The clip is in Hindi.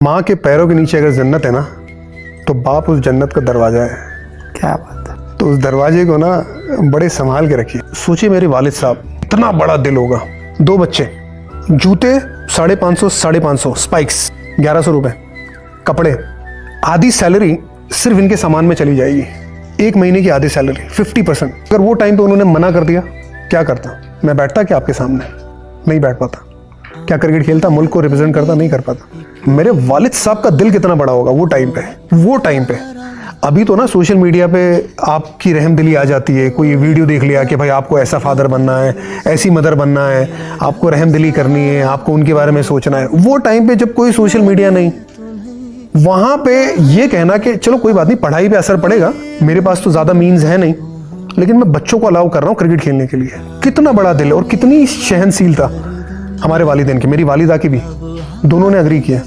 माँ के पैरों के नीचे अगर जन्नत है ना, तो बाप उस जन्नत का दरवाजा है। क्या बात है। तो उस दरवाजे को ना बड़े संभाल के रखिए। सोचिए मेरे वालिद साहब, इतना बड़ा दिल होगा। 2 बच्चे, जूते 550 स्पाइक्स 1100 रुपए, कपड़े, आधी सैलरी सिर्फ इनके सामान में चली जाएगी। 1 महीने की आधी सैलरी 50%। अगर वो टाइम पे उन्होंने मना कर दिया, क्या करता? मैं बैठता क्या आपके सामने? नहीं बैठ पाता। क्या क्रिकेट खेलता, मुल्क को रिप्रेजेंट करता? नहीं कर पाता। मेरे वालिद साहब का दिल कितना बड़ा होगा वो टाइम पे। अभी तो ना सोशल मीडिया पे आपकी रहमदिली आ जाती है, कोई वीडियो देख लिया कि भाई आपको ऐसा फादर बनना है, ऐसी मदर बनना है, आपको रहमदिली करनी है, आपको उनके बारे में सोचना है। वो टाइम पे जब कोई सोशल मीडिया नहीं, वहां पे ये कहना कि चलो कोई बात नहीं, पढ़ाई पे असर पड़ेगा, मेरे पास तो ज्यादा मीन्स है नहीं, लेकिन मैं बच्चों को अलाउ कर रहा हूँ क्रिकेट खेलने के लिए। कितना बड़ा दिल और कितनी सहनशीलता हमारे वालिदैन की, मेरी वालिदा की भी, दोनों ने अग्री किया।